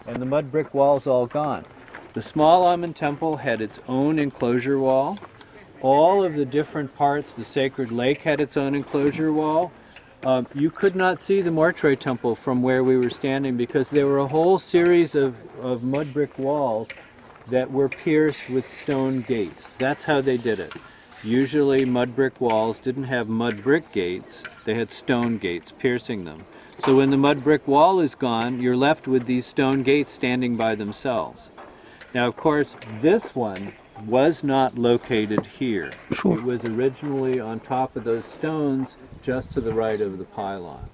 and the mud brick wall is all gone. The small almond temple had its own enclosure wall. All of the different parts, the sacred lake had its own enclosure wall. You could not see the mortuary temple from where we were standing because there were a whole series of mud brick walls that were pierced with stone gates. That's how they did it. Usually mud brick walls didn't have mud brick gates, they had stone gates piercing them. So when the mud brick wall is gone, you're left with these stone gates standing by themselves. Now of course this one was not located here. Sure. It was originally on top of those stones just to the right of the pylon.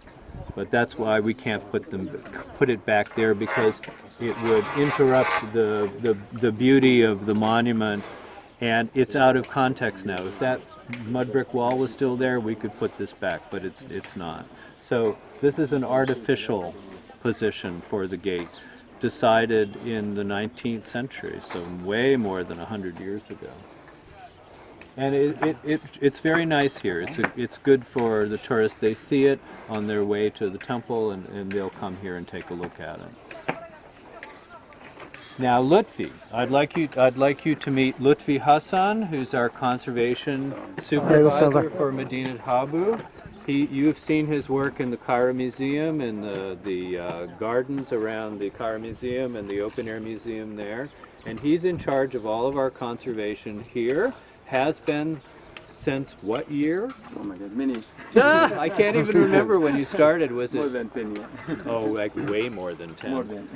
But that's why we can't put it back there, because it would interrupt the beauty of the monument, and it's out of context now. If that mud brick wall was still there, we could put this back, but it's not. So this is an artificial position for the gate, decided in the 19th century, so way more than 100 years ago. And it's very nice here. It's good for the tourists. They see it on their way to the temple, and they'll come here and take a look at it. Now Lutfi, I'd like you to meet Lutfi Hassan, who's our conservation supervisor for Medina Habu. You've seen his work in the Cairo Museum, in the gardens around the Cairo Museum and the open air museum there. And he's in charge of all of our conservation here. Has been since what year? Oh my God, many. I can't even remember when you started. Was it? More than 10 years. Oh, like way more than 10. More than.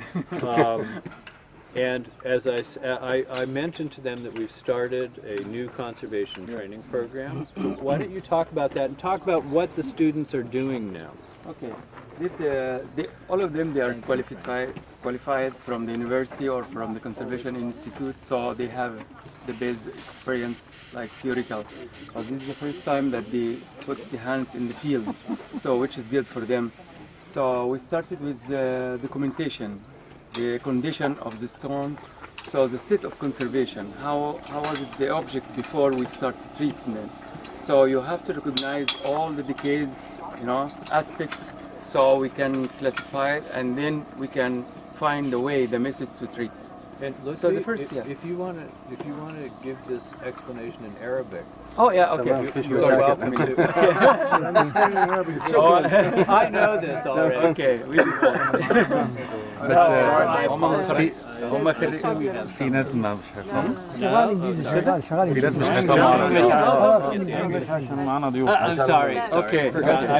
And as I mentioned to them that we've started a new conservation training program. Why don't you talk about that and talk about what the students are doing now? Okay. All of them, they are qualified from the university or from the conservation institute, so they have the best experience, like theoretical. But this is the first time that they put the hands in the field, so which is good for them. So we started with documentation, the condition of the stone, so the state of conservation. How was it the object before we start treatment? So you have to recognize all the decays, aspects, so we can classify it, and then we can find the way, the method to treat. And look, so the first, if you want to give this explanation in Arabic. Oh yeah, okay. You're so welcome to. I know this already. Okay. في ناس ما مش هيفهموا شغال انجليزي شغال في ناس مش هيفهموا معانا ضيوف I'm sorry. Okay. I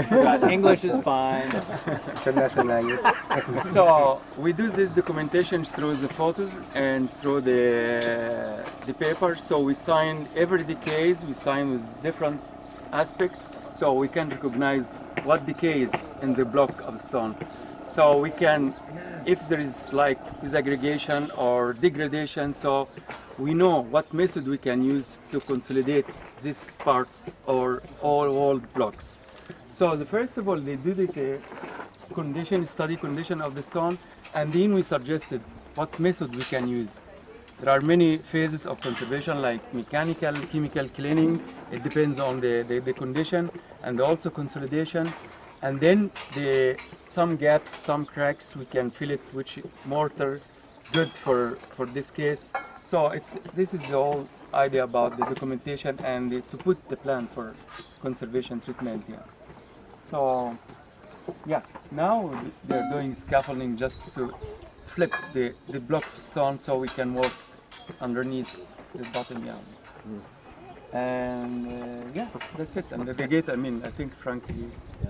forgot. English is fine. So we do this documentation through the photos and through the paper. So we sign every decades. We sign with different aspects, so we can recognize what decays in the block of stone. So we can, if there is like disaggregation or degradation, so we know what method we can use to consolidate these parts or all old blocks. So first of all, they do the study condition of the stone, and then we suggested what method we can use. There are many phases of conservation, like mechanical, chemical cleaning. It depends on the condition, and also consolidation. And then some gaps, some cracks, we can fill it with mortar, good for this case. So this is the whole idea about the documentation and to put the plan for conservation treatment here. So yeah, now they're doing scaffolding just to flip the block of stone so we can walk underneath the bottom down. And yeah, that's it. And the gate, I mean, I think Frank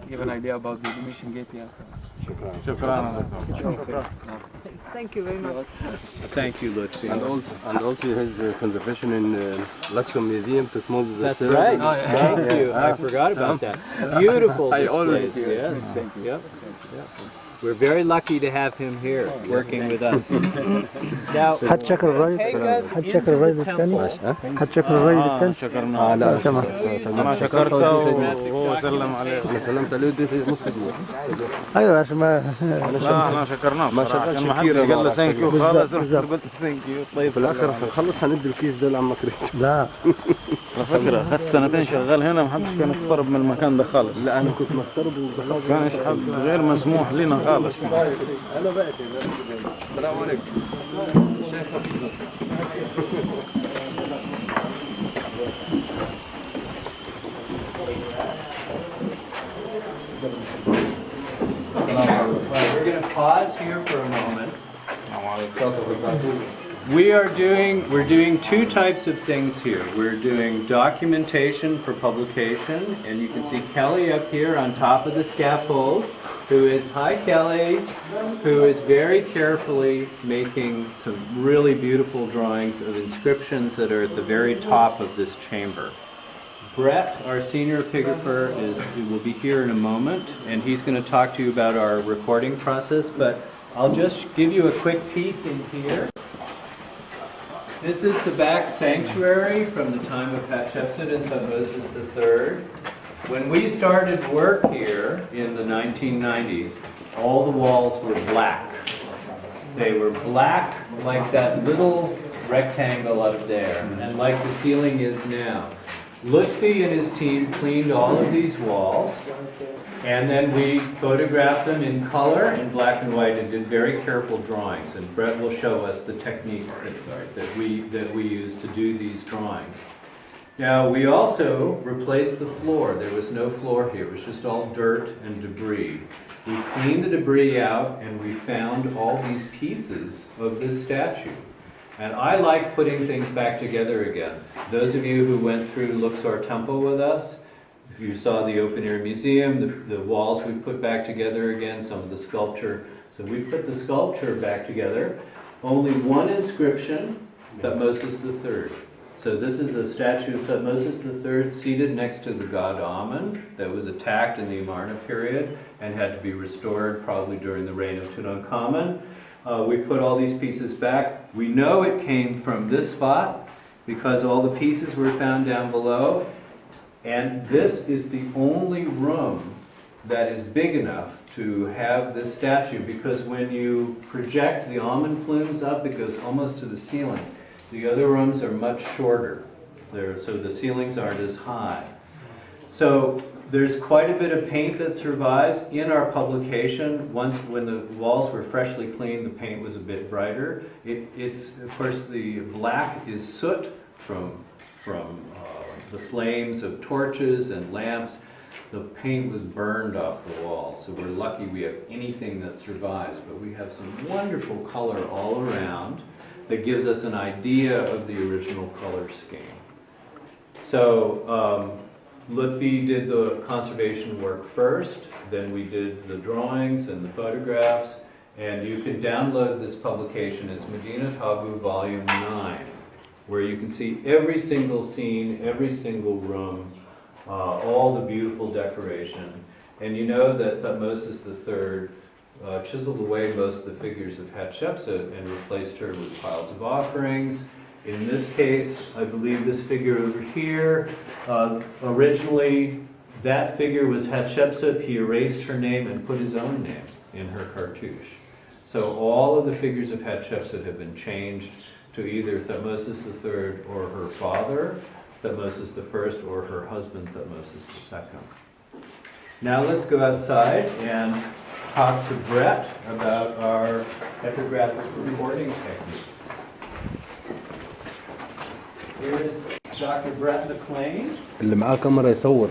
gave an idea about the mission gate. Yeah, so. Thank you very much. Thank you, Lutfi. And also his conservation in Luxor Museum to smooth the That's right. Oh, yeah. Thank you. I forgot about that. Beautiful I always displays. do. Yes. Thank you. Yep. We're very lucky to have him here working with us. Now, هتشكر الراجل هتشكر الراجل الثاني هتشكر الراجل الثاني شكرنا لا تمام انا شكرته وهو سلم عليه انا سلمت عليه اديته نص دقيقه ايوه عشان ما لا احنا شكرناه ما بصراحة، شكرش عشان ما حدش كتير قال له ثانك يو خالص رحت بالظبط. قلت ثانك يو. طيب في الاخر هنخلص هندي الكيس ده لعم مكري. لا على فكره اخذت سنتين شغال هنا ما حدش كان يقترب من المكان ده خالص. لا انا كنت مغترب ودخلت كان غير مسموح لنا خالص. خالص. السلام عليكم. We're going to pause here for a moment. We're doing two types of things here. We're doing documentation for publication, and you can see Kelly up here on top of the scaffold, who is, hi Kelly, who is very carefully making some really beautiful drawings of inscriptions that are at the very top of this chamber. Brett, our senior epigrapher, will be here in a moment, and he's going to talk to you about our recording process, but I'll just give you a quick peek in here. This is the back sanctuary from the time of Hatshepsut and Thutmose III. When we started work here in the 1990s, all the walls were black. They were black like that little rectangle up there, and like the ceiling is now. Lutfi and his team cleaned all of these walls, and then we photographed them in color in black and white and did very careful drawings. And Brett will show us the technique that we used to do these drawings. Now, we also replaced the floor. There was no floor here. It was just all dirt and debris. We cleaned the debris out, and we found all these pieces of this statue. And I like putting things back together again. Those of you who went through Luxor Temple with us, you saw the open-air museum, the walls we put back together again, some of the sculpture. So we put the sculpture back together. Only one inscription, Thutmose III. So this is a statue of Thutmose III seated next to the god Amun that was attacked in the Amarna period and had to be restored probably during the reign of Tutankhamun. We put all these pieces back. We know it came from this spot because all the pieces were found down below. And this is the only room that is big enough to have this statue, because when you project the almond plumes up, it goes almost to the ceiling. The other rooms are much shorter, so the ceilings aren't as high. So there's quite a bit of paint that survives in our publication. Once, when the walls were freshly cleaned, the paint was a bit brighter. It's of course, the black is soot from the flames of torches and lamps. The paint was burned off the wall, so we're lucky we have anything that survives, but we have some wonderful color all around that gives us an idea of the original color scheme. So Lutfi did the conservation work first, then we did the drawings and the photographs, and you can download this publication. It's Medina Habu Volume 9. Where you can see every single scene, every single room, all the beautiful decoration. And you know that Thutmose III chiseled away most of the figures of Hatshepsut and replaced her with piles of offerings. In this case, I believe this figure over here, originally that figure was Hatshepsut. He erased her name and put his own name in her cartouche. So all of the figures of Hatshepsut have been changed to either Thutmose III or her father, Thutmose I, or her husband, Thutmose II. Now let's go outside and talk to Brett about our epigraphic recording technique. Here is Dr. Brett McLean. اللي معاه كاميرا يصور.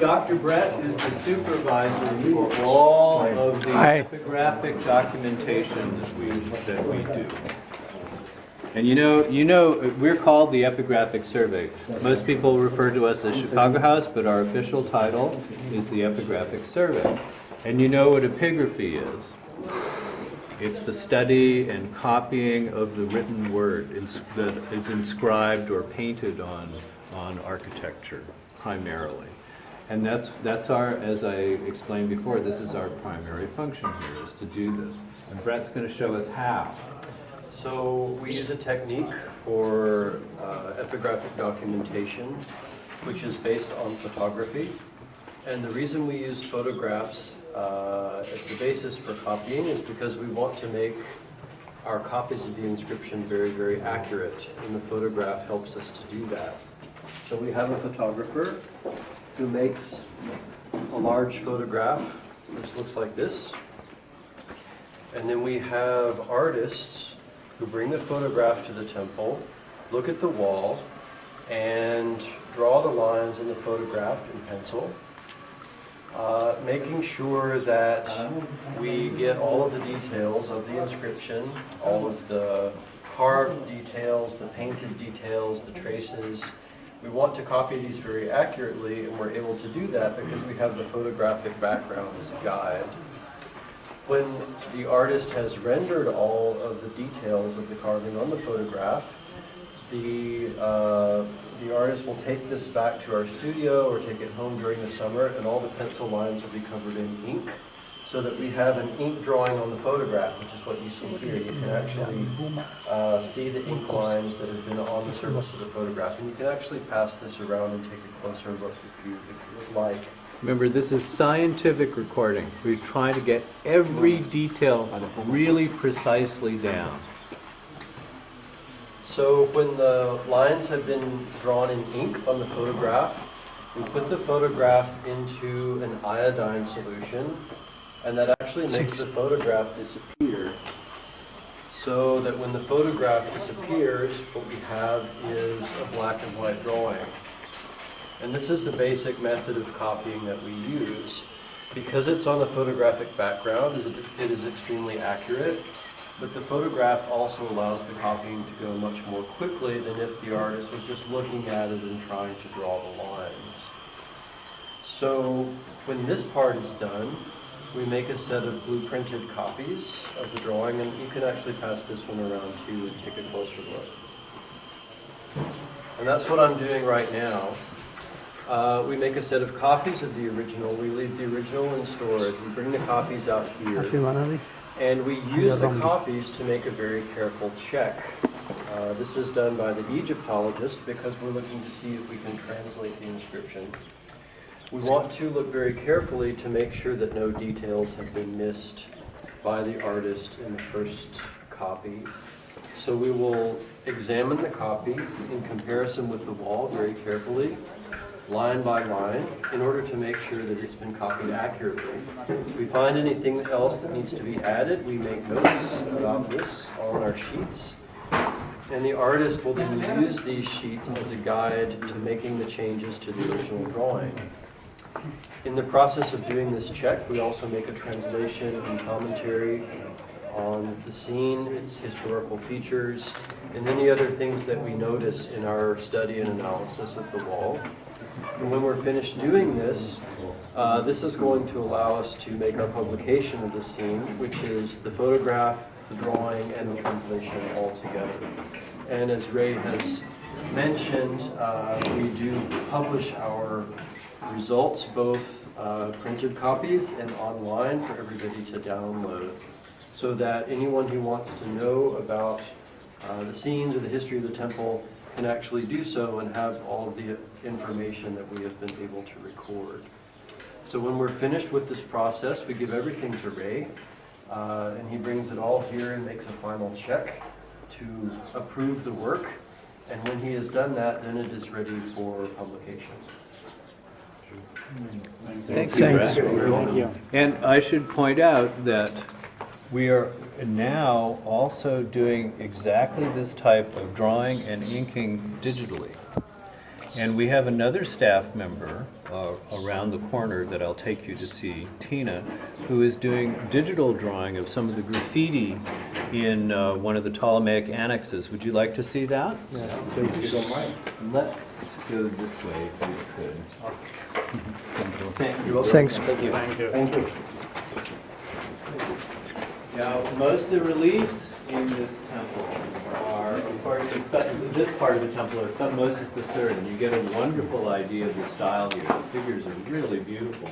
Dr. Brett is the supervisor for all of the epigraphic documentation that we do. And you know, we're called the Epigraphic Survey. Most people refer to us as Chicago House, but our official title is the Epigraphic Survey. And you know what epigraphy is. It's the study and copying of the written word that is inscribed or painted on architecture, primarily. And that's our, as I explained before, this is our primary function here, is to do this. And Brett's going to show us how. So we use a technique for epigraphic documentation, which is based on photography. And the reason we use photographs as the basis for copying is because we want to make our copies of the inscription very, very accurate, and the photograph helps us to do that. So we have a photographer who makes a large photograph which looks like this. And then we have artists who bring the photograph to the temple, look at the wall, and draw the lines in the photograph in pencil, making sure that we get all of the details of the inscription, all of the carved details, the painted details, the traces. We want to copy these very accurately, and we're able to do that because we have the photographic background as a guide. When the artist has rendered all of the details of the carving on the photograph, the artist will take this back to our studio or take it home during the summer, and all the pencil lines will be covered in ink so that we have an ink drawing on the photograph, which is what you see here. You can actually see the ink lines that have been on the surface of the photograph, and you can actually pass this around and take a closer look if you would like. Remember, this is scientific recording. We try to get every detail really precisely down. So when the lines have been drawn in ink on the photograph, we put the photograph into an iodine solution, and that actually makes the photograph disappear. So that when the photograph disappears, what we have is a black and white drawing. And this is the basic method of copying that we use. Because it's on the photographic background, it is extremely accurate, but the photograph also allows the copying to go much more quickly than if the artist was just looking at it and trying to draw the lines. So when this part is done, we make a set of blueprinted copies of the drawing, and you can actually pass this one around too and take a closer look. And that's what I'm doing right now. We make a set of copies of the original. We leave the original in storage. We bring the copies out here. And we use the copies to make a very careful check. This is done by the Egyptologist because we're looking to see if we can translate the inscription. We want to look very carefully to make sure that no details have been missed by the artist in the first copy. So we will examine the copy in comparison with the wall very carefully, line by line, in order to make sure that it's been copied accurately. If we find anything else that needs to be added, we make notes about this on our sheets. And the artist will then use these sheets as a guide to making the changes to the original drawing. In the process of doing this check, we also make a translation and commentary on the scene, its historical features, and any other things that we notice in our study and analysis of the wall. And when we're finished doing this, this is going to allow us to make our publication of the scene, which is the photograph, the drawing, and the translation all together. And as Ray has mentioned, we do publish our results, both printed copies and online for everybody to download, so that anyone who wants to know about the scenes or the history of the temple can actually do so and have all of the information that we have been able to record. So when we're finished with this process, we give everything to Ray, and he brings it all here and makes a final check to approve the work. And when he has done that, then it is ready for publication. Thank you. And I should point out that we are now also doing exactly this type of drawing and inking digitally. And we have another staff member around the corner that I'll take you to see, Tina, who is doing digital drawing of some of the graffiti in one of the Ptolemaic annexes. Would you like to see that? Yes, please. Let's go this way if we could. Thank you. Thanks. Thank you. Thank you. Now, most of the reliefs in this temple are, of course, this part of the temple are Thutmose III, and you get a wonderful idea of the style here. The figures are really beautiful.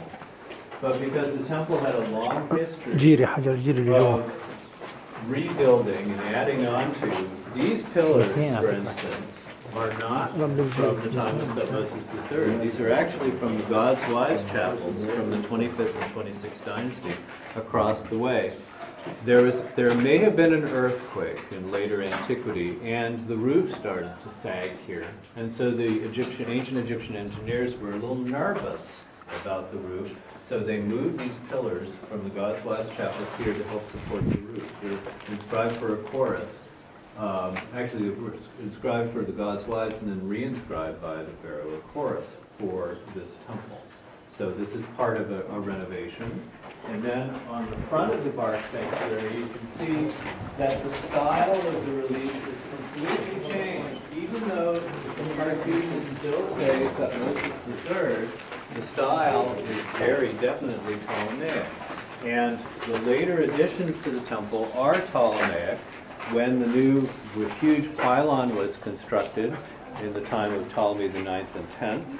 But because the temple had a long history of rebuilding and adding on to, these pillars, for instance, are not from the time of Thutmose III. These are actually from the God's Wives chapels from the 25th and 26th dynasty across the way. There may have been an earthquake in later antiquity, and the roof started to sag here. And so the ancient Egyptian engineers were a little nervous about the roof. So they moved these pillars from the God's Last Chapels here to help support the roof. They're inscribed for a chorus. Actually, they were inscribed for the God's Wives and then re-inscribed by the Pharaoh, a chorus for this temple. So this is part of a renovation. And then on the front of the bark sanctuary, you can see that the style of the relief is completely changed. Even though the cartoons still say Thutmose III, the style is very definitely Ptolemaic. And the later additions to the temple are Ptolemaic. When the new huge pylon was constructed in the time of Ptolemy the 9th and 10th,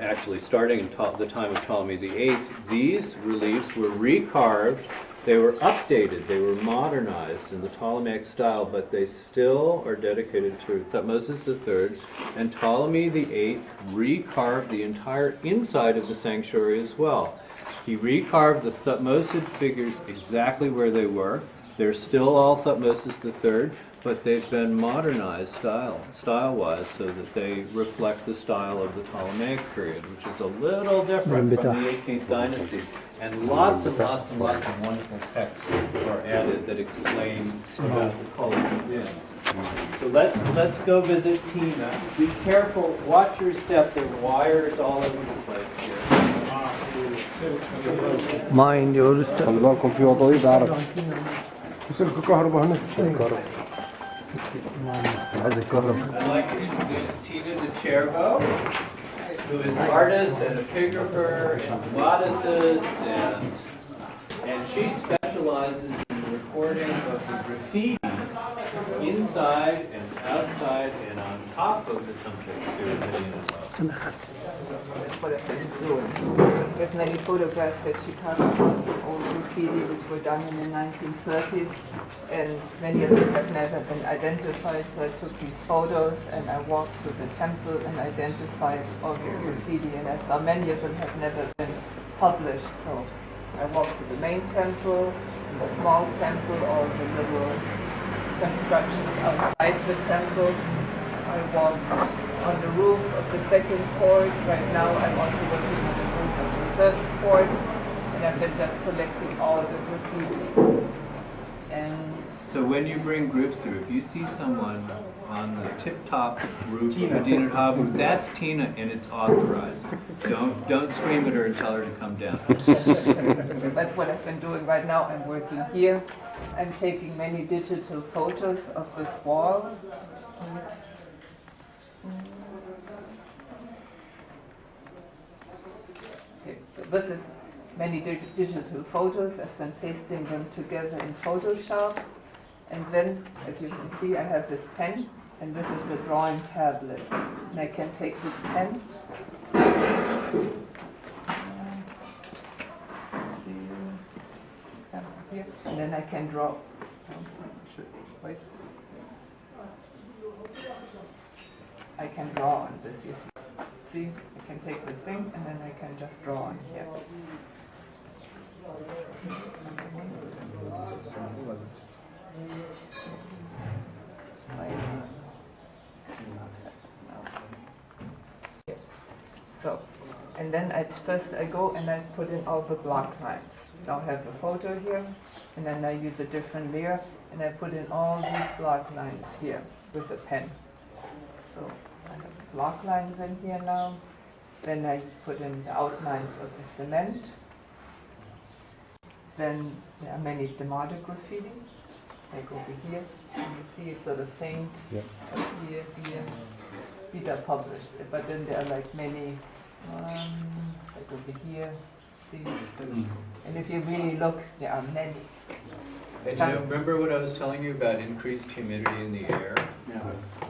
actually starting in the time of Ptolemy the 8th, these reliefs were recarved, they were updated, they were modernized in the Ptolemaic style, but they still are dedicated to Thutmose III, and Ptolemy the 8th recarved the entire inside of the sanctuary as well. He recarved the Thutmose figures exactly where they were. They're still all Thutmose III, but they've been modernized style-wise so that they reflect the style of the Ptolemaic period, which is a little different from the 18th dynasty. And lots and lots and lots of wonderful texts are added that explain about the culture within. So let's go visit Tina. Be careful, watch your step, there are wires all over the place here. Mind your step. خلي بالكم في وضعي بعرف سلك كهرباء هنا عايز الكهرباء. I'd like to introduce Tina DeCervo, who is an artist and epigrapher and goddesses, and she specializes in the recording of the graffiti inside and outside and on top of the temple pyramid as well. What I've been doing. With many photographs at Chicago, old graffiti which were done in the 1930s, and many of them have never been identified, so I took these photos and I walked through the temple and identified all the graffiti, and I saw many of them have never been published, so I walked through the main temple, the small temple, all the little constructions outside the temple. I walked on the roof of the second court. Right now I'm also working on the roof of the first court, and I've been just collecting all the graffiti. And So when you bring groups through, if you see someone on the tip-top roof of Medina Habu, that's Tina and it's authorized. Don't scream at her and tell her to come down. that's what I've been doing right now. I'm working here. I'm taking many digital photos of this wall. Okay, so this is many digital photos. I've been pasting them together in Photoshop. And then, as you can see, I have this pen, and this is the drawing tablet. And I can take this pen, and then I can draw. Wait. I can draw on this, you see. I can take this thing, and then I can just draw on here. So, and then first I go and I put in all the block lines. Now I have a photo here, and then I use a different layer, and I put in all these block lines here with a pen. So I have block lines in here now. Then I put in the outlines of the cement. Then there are many demonic graffiti. Like over here, and you see it's sort of faint. Yeah. Here. These are published, but then there are like many, like over here. See, and if you really look, there are many. And remember what I was telling you about increased humidity in the air? Yeah.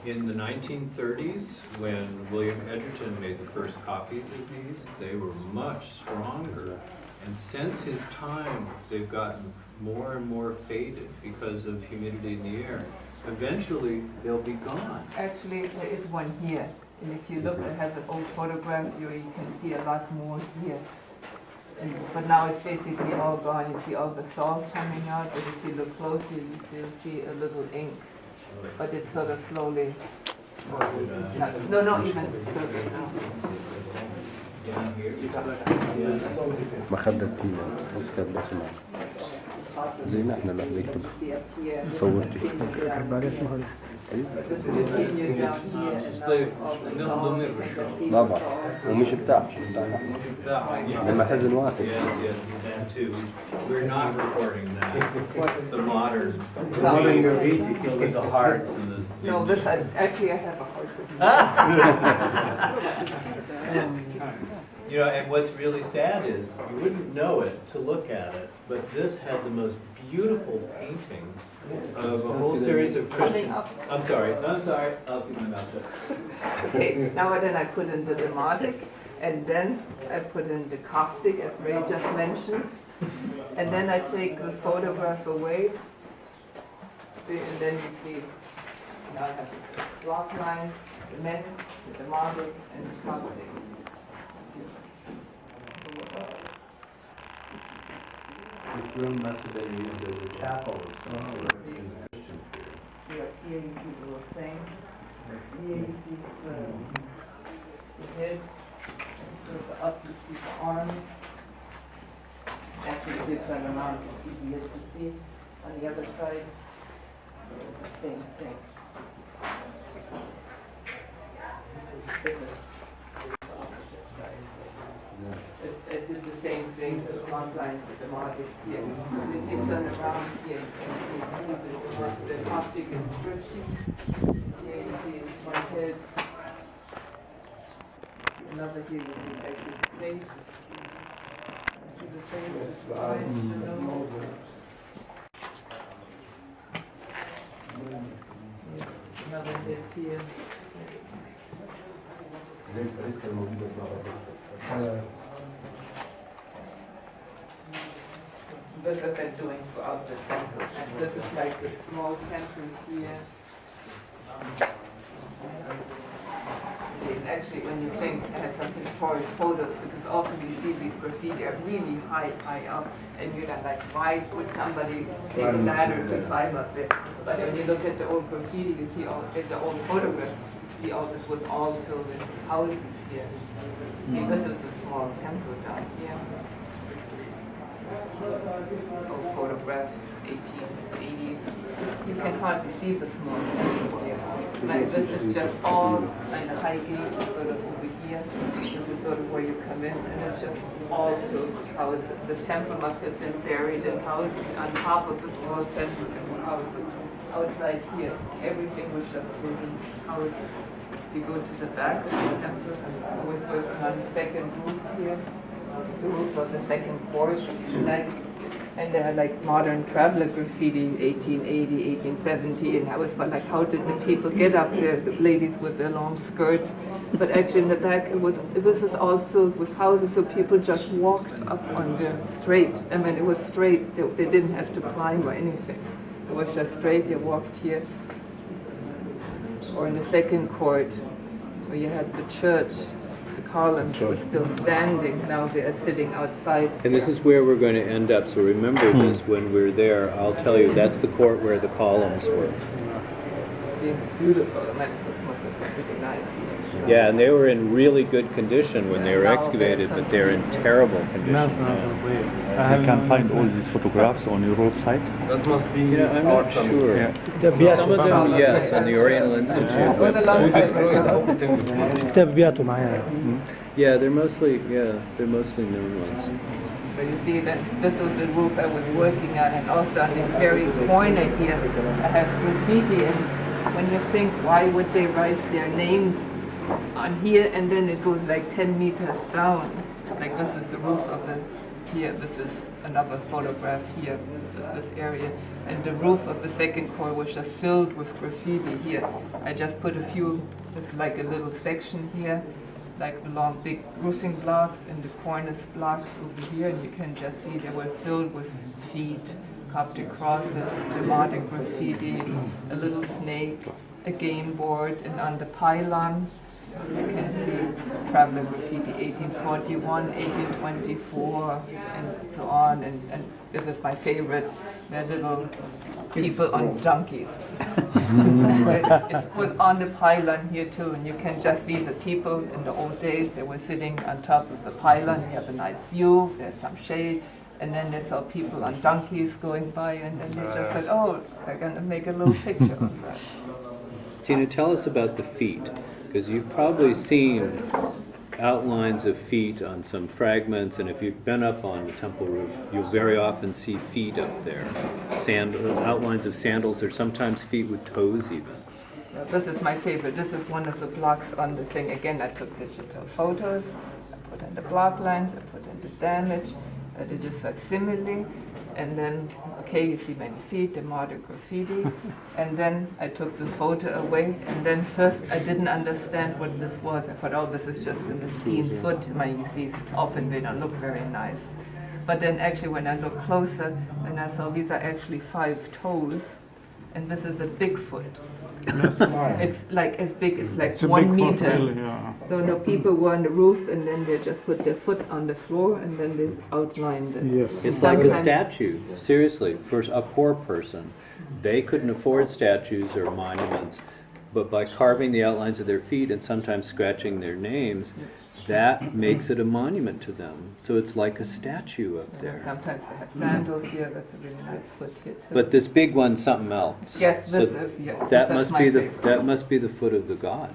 In the 1930s, when William Edgerton made the first copies of these, they were much stronger. And since his time, they've gotten more and more faded because of humidity in the air. Eventually, they'll be gone. Actually, there is one here. And if you look, I have an old photograph here, you can see a lot more here. But now it's basically all gone. You see all the salt coming out, but if you look closely, you still see a little ink. But it's sort of slowly. No, not even. مخدة تقيلة بص كانت بسمة زينا احنا اللي بنكتب صورتي بعدين اسمها لي. طبعا ومش بتاعنا لما حزن واحد Yes, that too. We're not recording that. The modern graffiti with the hearts and the. No, this actually I have a heart with You know, and what's really sad is you wouldn't know it to look at it, but this had the most beautiful painting of a whole series of Christian. I'm sorry. I'll keep my mouth shut. Okay, now then I put in the Demotic, and then I put in the Coptic, as Ray just mentioned, and then I take the photograph away, and then you see, now I have the block lines, the men, the Demotic, and the Coptic. This room must have been used as a chapel or something. Here you see the little thing, here you see the heads, and up you see the arms. Actually, if you turn around, it's easier to see. On the other side, the same thing. I did the same thing, the front lines with the market here. And if you turn around here, you see the Coptic inscription. Here you see one head. Another here you see actually the face. See the face, the eyes, the nose. Another head here. This is what they're doing throughout the temple. And this is like the small temple here. And actually, when you think, I have some historic photos, because often you see these graffiti are really high up, and you're like, why would somebody take a ladder to climb up there? But when you look at the old graffiti, you see all, at the old photograph, you see all this was all filled in houses here. See, this is the small temple down here. Old photograph, 1880. You can hardly see the small temple here. Like, this is just all, and the high gate is sort of over here. This is sort of where you come in, and it's just all filled with houses. The temple must have been buried in houses on top of the small temple and houses. Outside here, everything was just filled in houses. If you go to the back of the temple, I was working on the second roof here. The roof of the second court, and there are like modern traveler graffiti, 1880, 1870, and I was like, how did the people get up there, the ladies with their long skirts? But actually in the back, this was all filled with houses, so people just walked up on the straight. I mean, it was straight, they didn't have to climb or anything. It was just straight, they walked here. Or in the second court, where you had the church, the columns were still standing, now they are sitting outside. And this is where we're going to end up, so remember this when we're there. I'll tell you, that's the court where the columns were. Beautiful, I mean, it must have been pretty nice. Yeah, and they were in really good condition when they were excavated, but they're in terrible condition now. You can find all these photographs on your website. That must be You know, I'm not sure. Some of them, yes, on the Oriental Institute website. كتاب بيعته معايا. Yeah, they're mostly new ones. But you see that this was the roof I was working on, and also on this very corner here, I have graffiti, and when you think, why would they write their names on here, and then it goes like 10 meters down. Like this is the roof of the, here, this is another photograph here, this is this area. And the roof of the second core was just filled with graffiti here. I just put a few, it's like a little section here, like the long big roofing blocks and the cornice blocks over here, and you can just see they were filled with feet, Coptic crosses, Demotic graffiti, a little snake, a game board, and on the pylon you can see traveler graffiti 1841, 1824, and so on. And this is my favorite. They're little people on donkeys. It was on the pylon here too, and you can just see the people in the old days. They were sitting on top of the pylon. You have a nice view. There's some shade, and then they saw people on donkeys going by, and then they just said, "Oh, they're going to make a little picture of that." Tina, tell us about the feet, because you've probably seen outlines of feet on some fragments, and if you've been up on the temple roof, you'll very often see feet up there. Outlines of sandals, or sometimes feet with toes even. This is my favorite. This is one of the blocks on the thing. Again, I took digital photos. I put in the block lines. I put in the damage. I did a facsimile. And then, okay, you see many feet, the modern graffiti. And then I took the photo away. And then first I didn't understand what this was. I thought, oh, this is just a mesquite foot. You see, often they don't look very nice. But then actually when I looked closer, and I saw these are actually 5 toes. And this is a big foot. It's like as big as like 1 meter. So no, people were on the roof, and then they just put their foot on the floor, and then they outlined it. Yes. It's like a statue, seriously, for a poor person. They couldn't afford statues or monuments, but by carving the outlines of their feet and sometimes scratching their names, that makes it a monument to them. So it's like a statue up there. Sometimes they have sandals here. That's a really nice foot here too. But this big one's something else. Yes, So this is, yes. that that's must my be favorite. that must be the foot of the god.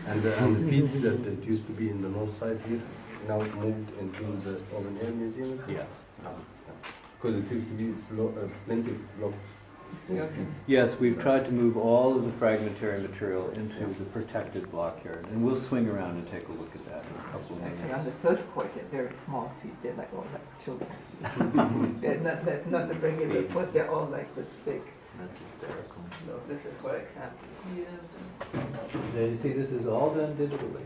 And the feet that it used to be in the north side here, now moved into the open air museum? Yes. Because it used to be plenty of blocks. Yes, we've tried to move all of the fragmentary material into the protected block yard, and we'll swing around and take a look at that in a couple of Actually, minutes. on the first court, they're very small feet. They're like all like children's feet. That's not the regular foot. They're all like this big. That's hysterical. So this is, for example, here. Now you see, this is all done digitally,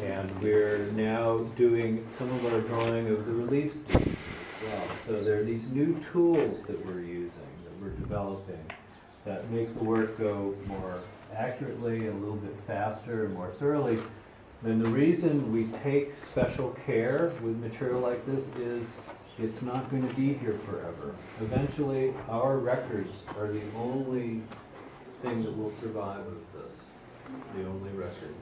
and we're now doing some of our drawing of the reliefs as well. So there are these new tools that we're using, that we're developing, that make the work go more accurately and a little bit faster and more thoroughly. And the reason we take special care with material like this is it's not going to be here forever. Eventually, our records are the only thing that will survive of this, the only record.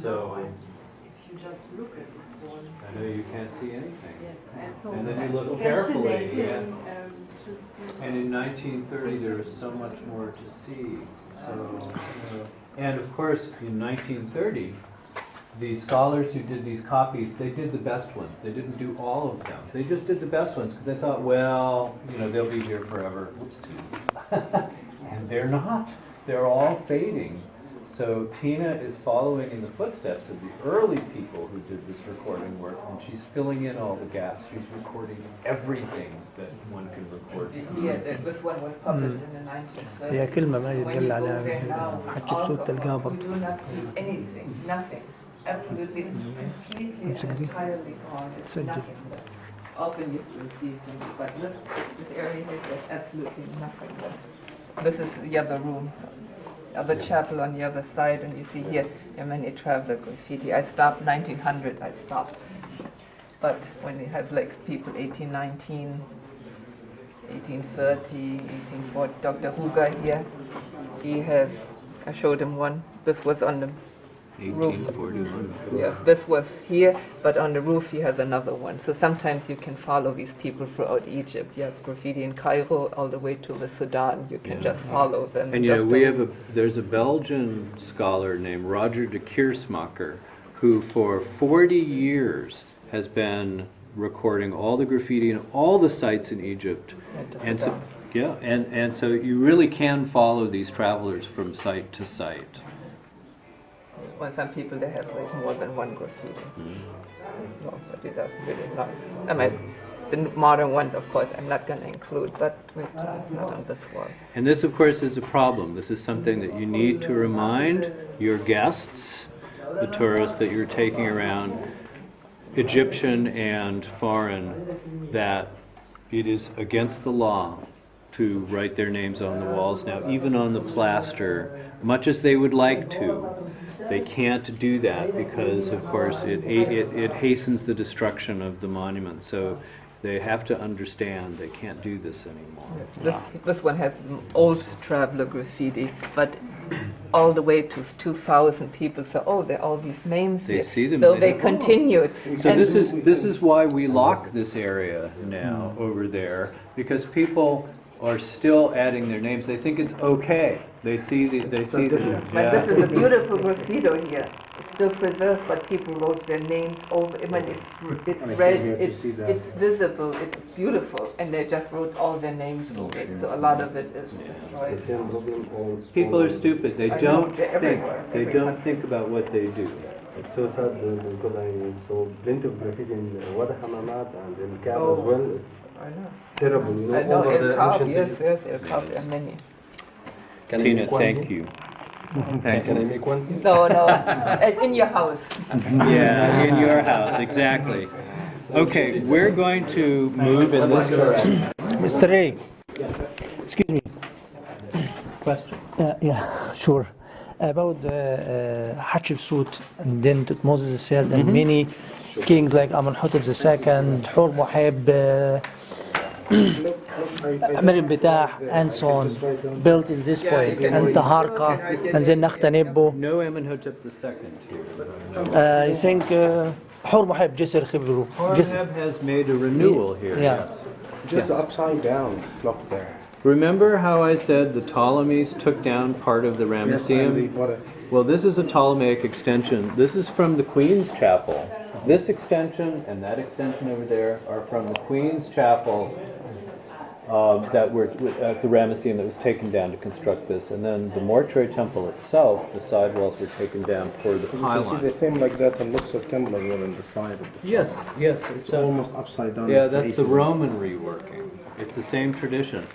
So, If you just look at this one. I know you can't see anything. Yes, and so And then you look carefully, fascinating, yeah. to see. And in 1930, there was so much more to see. So, and of course, in 1930, the scholars who did these copies, they did the best ones. They didn't do all of them. They just did the best ones because they thought, well, they'll be here forever. Whoops. And they're not. They're all fading. So Tina is following in the footsteps of the early people who did this recording work, and she's filling in all the gaps. She's recording everything that one can record. Yeah, this one was published in the 1930s. هي كلمة ما When you يدل go على there now, حكي all بصوت تلقاها gone. برضه. You do not see anything, nothing. Absolutely, it's completely and entirely gone. It's سجل. nothing left. Often you still see things, but this area here, there's absolutely nothing left. This is the other room, other chapel on the other side, and you see here, there are many traveler graffiti. I stopped 1900, I stopped. But when you have like people 1819, 1830, 1840, Dr. Huger here, he has, I showed him one, this was on the roof. 1841. Yeah, this was here, but on the roof he has another one. So sometimes you can follow these people throughout Egypt. You have graffiti in Cairo all the way to the Sudan. You can just follow them. And there's a Belgian scholar named Roger de Keersmacher who for 40 years has been recording all the graffiti in all the sites in Egypt. And so, yeah, and so you really can follow these travelers from site to site. Well, some people, they have like more than one graffiti. No, but these are really nice. I mean, the modern ones, of course, I'm not going to include, but it's not on this wall. And this, of course, is a problem. This is something that you need to remind your guests, the tourists that you're taking around, Egyptian and foreign, that it is against the law to write their names on the walls now, even on the plaster, much as they would like to. They can't do that because, of course, it hastens the destruction of the monument. So They have to understand they can't do this anymore. This one has old traveler graffiti, but all the way to 2,000 people. So, there are all these names They here. see them, So they they go, "Oh." continued. So And this is why we lock this area now over there, because people are still adding their names. They think it's okay. They see the But this is a beautiful graffiti here. It's still preserved, but people wrote their names over. I mean, it's red, it's visible, it's beautiful, and they just wrote all their names over it. So a lot of it is destroyed. People are stupid. They I know, don't they're think. everywhere, They every don't country. think about what they do. It's so sad because I saw plenty of graffiti in Wadi Hamamat and in Kaab Oh. as well. It's I know. terrible, you know, I know, over the El Kaab, ancient yes, El Kaab, there are many. Can I Tina, make one? thank you. Thanks. Can I make one? No, in your house. Yeah, in your house, exactly. Okay, we're going to move in this direction. Mr. Ray. Excuse me. Question. Yeah, sure. About the Hatshepsut and then Tutmosis III and many kings like Amenhotep II, Hormoheb, Amir Betah, and so on, built in this point, and Taharqa, and then Nakhtanebo. No Amenhotep II here. I think Hormoheb, Jisr Khibru. Horemheb has made a renewal here. Yeah. Yes. Just upside down clock there. Remember how I said the Ptolemies took down part of the Ramesseum? Well, this is a Ptolemaic extension. This is from the Queen's Chapel. This extension and that extension over there are from the Queen's Chapel that were at the Ramesseum that was taken down to construct this. And then the mortuary temple itself, the side walls were taken down for the You can see pylon. the thing like that on Luxor Temple as well on the side of the Yes, yes. It's almost upside down. Yeah, that's the Roman reworking. It's the same tradition.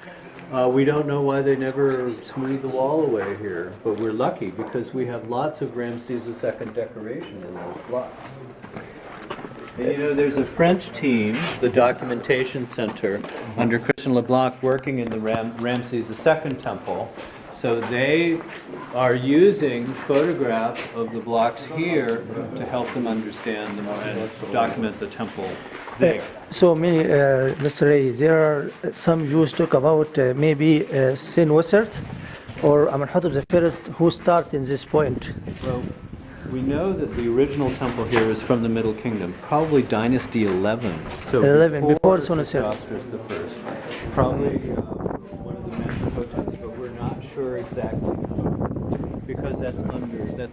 We don't know why they never smoothed the wall away here, but we're lucky because we have lots of Ramses II decoration in those blocks. And you know, there's a French team, the Documentation Center, under Christian Leblanc, working in the Ramses II temple. So they are using photographs of the blocks here to help them understand and document the temple there. So many, Mr. Ray, there are some Jews talk about maybe Senusert or Amenhotep I who start in this point. Well, we know that the original temple here is from the Middle Kingdom, probably Dynasty 11. So 11, before Senusert Senusert. I. Probably one of the Mentuhoteps, but we're not sure exactly because that's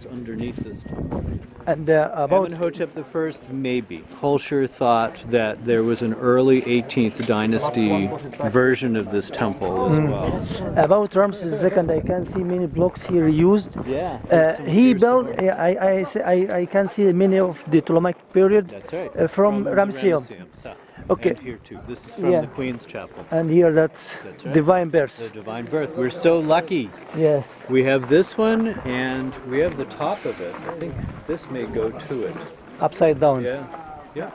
underneath this temple. And about Amenhotep I, maybe. Holscher thought that there was an early 18th dynasty version of this temple as well. about Ramses II, I can see many blocks here used. Yeah. He built. I can see many of the Ptolemaic period That's right. from the Ramesseum. So. Okay. And here too. This is from Yeah. the Queen's Chapel. And here that's That's right. Divine The Birth. Divine Birth. We're so lucky. Yes. We have this one and we have the top of it. I think this may go to it. Upside down. Yeah. Yeah.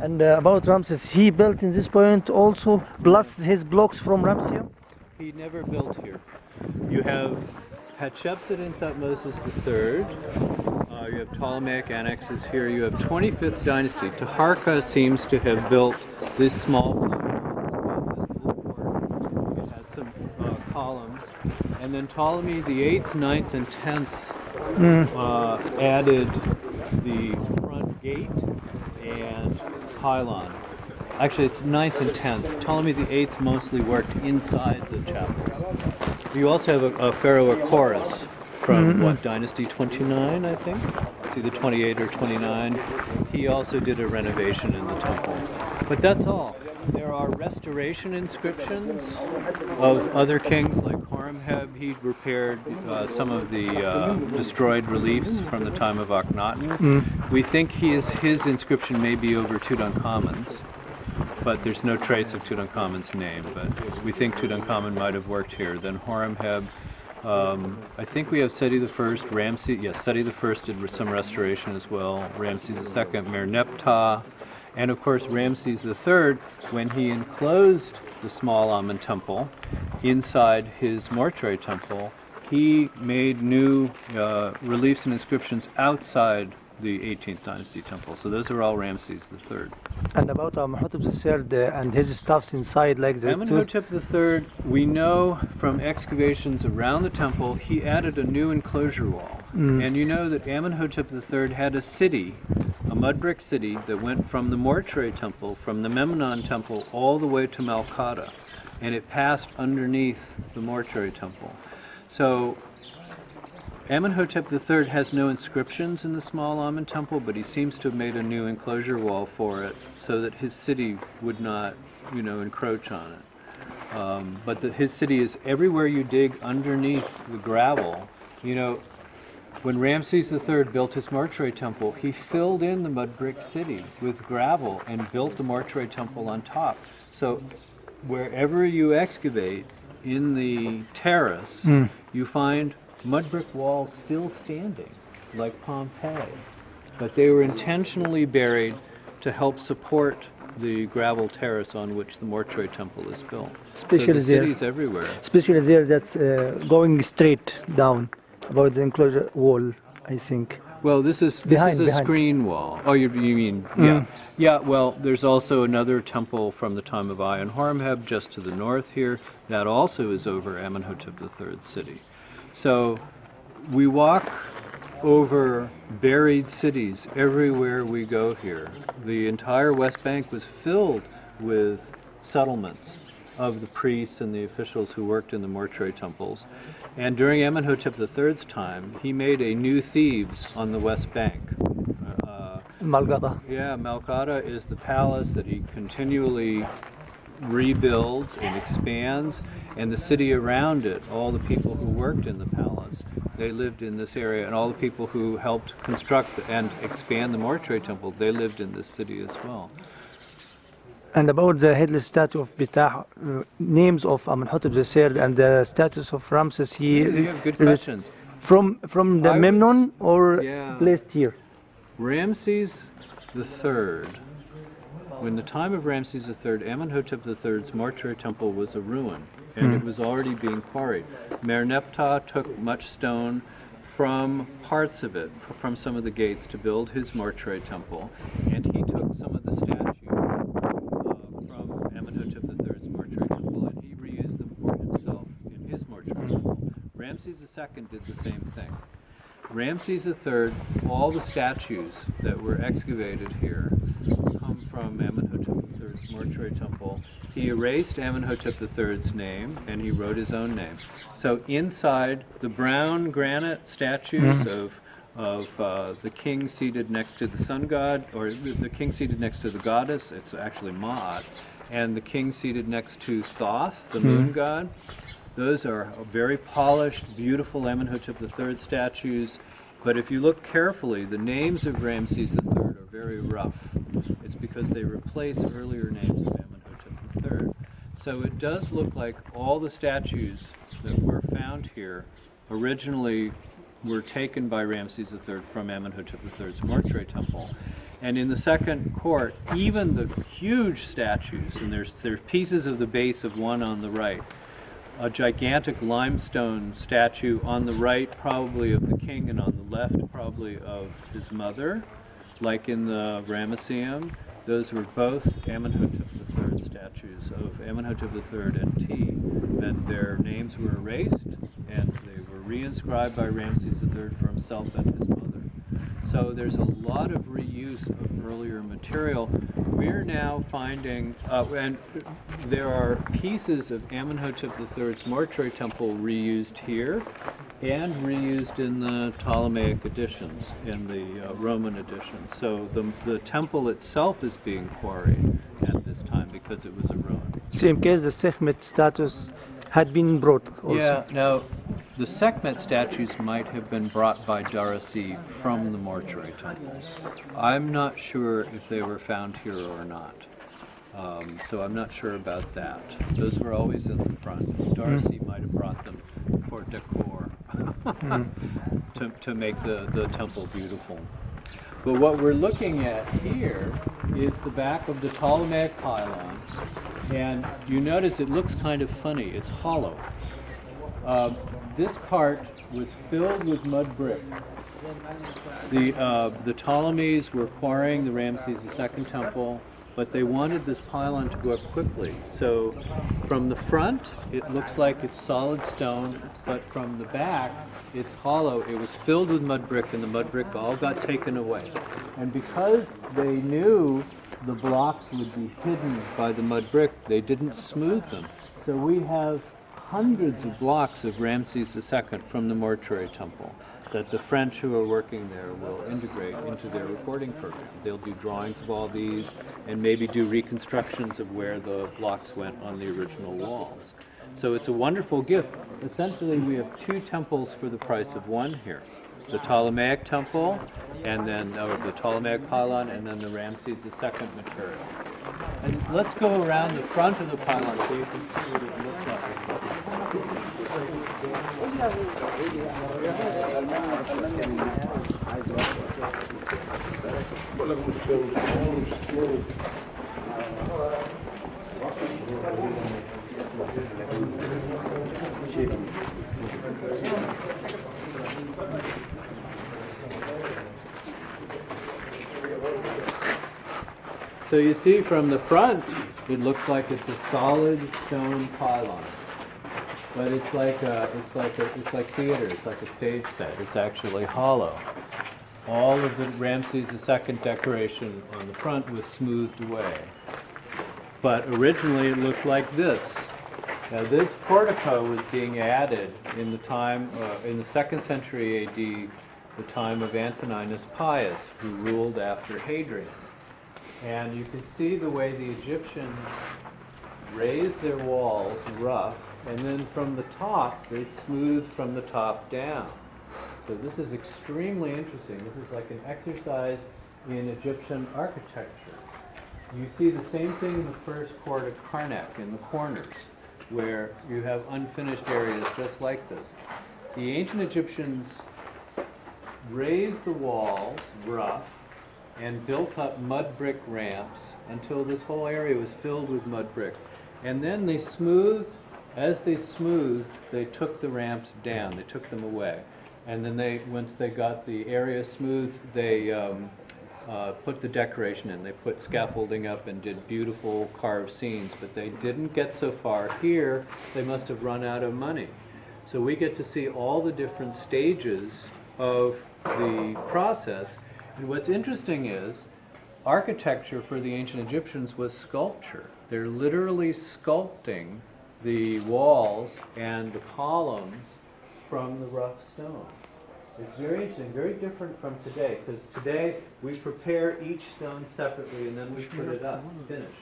And about Ramses, he built in this point also, plus his blocks from Ramesseum. He never built here. You have Hatshepsut and Thutmose III. You have Ptolemaic annexes here. You have 25th dynasty. Taharqa seems to have built this small court. It had some columns. And then Ptolemy the 8th, 9th, and 10th added the front gate and pylon. Actually, it's 9th and 10th. Ptolemy the 8th mostly worked inside the chapels. You also have a pharaoh Chorus from what, Dynasty 29, I think? It's either 28 or 29. He also did a renovation in the temple. But that's all. There are restoration inscriptions of other kings like Horemheb. He repaired some of the destroyed reliefs from the time of Akhenaten. We think his inscription may be over Tutankhamun's, but there's no trace of Tutankhamun's name. But we think Tutankhamun might have worked here. Then Horemheb. I think we have Seti I, Ramses. Yes, Seti I did some restoration as well. Ramses II, Merneptah, and of course Ramses III, when he enclosed the small Amun temple inside his mortuary temple, he made new reliefs and inscriptions outside the 18th dynasty temple. So those are all Ramses III. And about Amenhotep III and his stuffs inside, like the Amenhotep III, we know from excavations around the temple, he added a new enclosure wall. And you know that Amenhotep III had a city, a mud brick city, that went from the mortuary temple, from the Memnon temple, all the way to Malkata. And it passed underneath the mortuary temple. So Amenhotep III has no inscriptions in the small Amen temple, but he seems to have made a new enclosure wall for it so that his city would not, encroach on it. But his city is everywhere you dig underneath the gravel. When Ramses III built his mortuary temple, he filled in the mud brick city with gravel and built the mortuary temple on top. So wherever you excavate in the terrace, you find mud brick walls still standing, like Pompeii. But they were intentionally buried to help support the gravel terrace on which the mortuary temple is built. Especially so the city's everywhere. Especially there, that's going straight down about the enclosure wall, I think. Well, this is behind. Screen wall. Oh, you mean, yeah. Yeah, well, there's also another temple from the time of Ay and Horemheb just to the north here. That also is over Amenhotep III's city. So we walk over buried cities everywhere we go here. The entire West Bank was filled with settlements of the priests and the officials who worked in the mortuary temples. And during Amenhotep III's time, he made a new Thebes on the West Bank. Malkata. Yeah, Malkata is the palace that he continually rebuilds and expands, and the city around it, all the people who worked in the palace, they lived in this area, and all the people who helped construct and expand the mortuary temple, they lived in this city as well. And about the headless statue of Ptah, names of Amenhotep III and the status of Ramses, You have good questions. From the Memnon or placed here? Ramses III. When the time of Ramses III, Amenhotep III's mortuary temple was a ruin, and it was already being quarried. Merneptah took much stone from parts of it, from some of the gates, to build his mortuary temple, and he took some of the statues from Amenhotep III's mortuary temple, and he reused them for himself in his mortuary temple. Ramses II did the same thing. Ramses III, all the statues that were excavated here come from Amenhotep III's mortuary temple. He erased Amenhotep III's name and he wrote his own name. So inside the brown granite statues of the king seated next to the sun god, or the king seated next to the goddess, it's actually Ma'at, and the king seated next to Thoth, the moon god. Those are very polished, beautiful Amenhotep III statues, but if you look carefully, the names of Ramses III are very rough. It's because they replace earlier names of Amenhotep III. So it does look like all the statues that were found here originally were taken by Ramses III from Amenhotep III's mortuary temple. And in the second court, even the huge statues, and there's pieces of the base of one on the right, a gigantic limestone statue on the right probably of the king and on the left probably of his mother, like in the Ramesseum. Those were both Amenhotep III statues of Amenhotep III and T, and their names were erased and they were reinscribed by Ramses III for himself and his mother. So there's a lot of reuse of earlier material. We're now finding, and there are pieces of Amenhotep III's mortuary temple reused here and reused in the Ptolemaic editions, in the Roman editions. So the temple itself is being quarried at this time because it was a ruin. So in case the Sekhmet status had been brought also. Yeah, now the Sekhmet statues might have been brought by Darasi from the mortuary temple. I'm not sure if they were found here or not. So I'm not sure about that. Those were always in the front. Darasi might have brought them for decor to make the temple beautiful. But what we're looking at here is the back of the Ptolemaic pylon, and you notice it looks kind of funny. It's hollow. This part was filled with mud brick The Ptolemies were quarrying the Ramses II temple, but they wanted this pylon to go up quickly. So from the front, it looks like it's solid stone, but from the back, it's hollow. It was filled with mud brick, and the mud brick all got taken away. And because they knew the blocks would be hidden by the mud brick, they didn't smooth them. So we have hundreds of blocks of Ramses II from the mortuary temple that the French who are working there will integrate into their recording program. They'll do drawings of all these and maybe do reconstructions of where the blocks went on the original walls. So it's a wonderful gift. Essentially, we have two temples for the price of one here. The Ptolemaic temple, and then the Ptolemaic pylon, and then the Ramses II material. And let's go around the front of the pylon so you can see what it looks So you see from the front, it looks like it's a solid stone pylon, but it's like theater. It's like a stage set. It's actually hollow. All of the Ramses II decoration on the front was smoothed away, but originally it looked like this. Now this portico was being added in the time in the 2nd century A.D., the time of Antoninus Pius, who ruled after Hadrian. And you can see the way the Egyptians raised their walls rough, and then from the top, they smoothed from the top down. So this is extremely interesting. This is like an exercise in Egyptian architecture. You see the same thing in the first court of Karnak in the corners, where you have unfinished areas just like this. The ancient Egyptians raised the walls rough and built up mud brick ramps until this whole area was filled with mud brick. And then they smoothed, as they smoothed, they took the ramps down, they took them away. And then once they got the area smooth, they put the decoration in. They put scaffolding up and did beautiful carved scenes, but they didn't get so far. Here, they must have run out of money. So we get to see all the different stages of the process. And what's interesting is, architecture for the ancient Egyptians was sculpture. They're literally sculpting the walls and the columns from the rough stone. It's very interesting, very different from today, because today we prepare each stone separately and then we put it up, finished.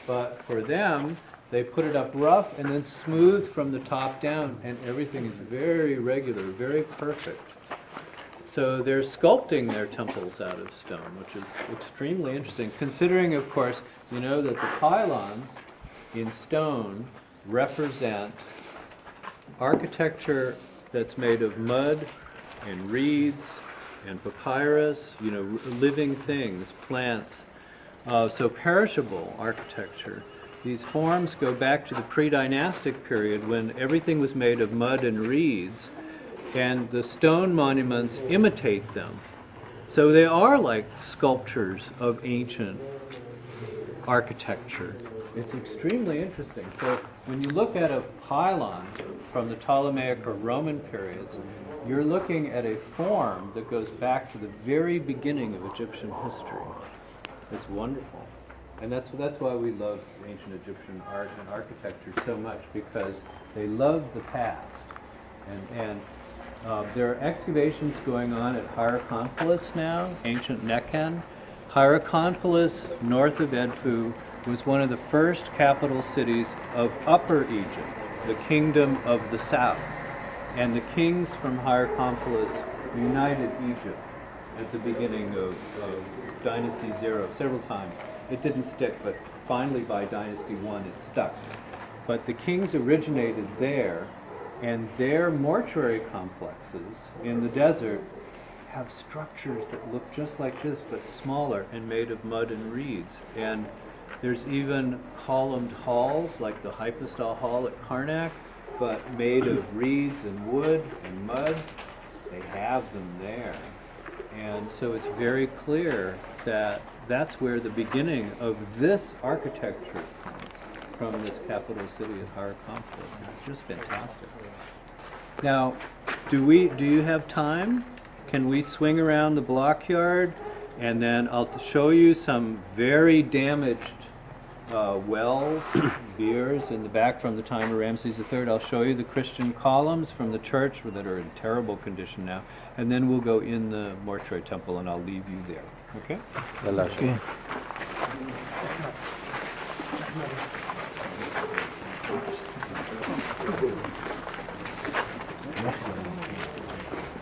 But for them, they put it up rough and then smooth from the top down, and everything is very regular, very perfect. So they're sculpting their temples out of stone, which is extremely interesting, considering, of course, you know that the pylons in stone represent architecture that's made of mud and reeds and papyrus, you know, living things, plants, so perishable architecture. These forms go back to the pre-dynastic period when everything was made of mud and reeds, and the stone monuments imitate them. So they are like sculptures of ancient architecture. It's extremely interesting. So when you look at a pylon from the Ptolemaic or Roman periods, you're looking at a form that goes back to the very beginning of Egyptian history. It's wonderful. And that's why we love ancient Egyptian art and architecture so much, because they love the past. And there are excavations going on at Hierakonpolis now, ancient Nekhen. Hierakonpolis, north of Edfu, was one of the first capital cities of Upper Egypt, the kingdom of the south. And the kings from Hierakonpolis united Egypt at the beginning of Dynasty 0 several times. It didn't stick, but finally by Dynasty 1 it stuck. But the kings originated there, and their mortuary complexes in the desert have structures that look just like this, but smaller and made of mud and reeds. And there's even columned halls, like the Hypostyle Hall at Karnak, but made of reeds and wood and mud. They have them there. And so it's very clear that that's where the beginning of this architecture comes, from this capital city of Hierakonpolis. It's just fantastic. Now, do you have time? Can we swing around the block yard? And then I'll show you some very damaged wells, beers in the back from the time of Ramses III. I'll show you the Christian columns from the church that are in terrible condition now. And then we'll go in the mortuary temple and I'll leave you there. Okay? Okay.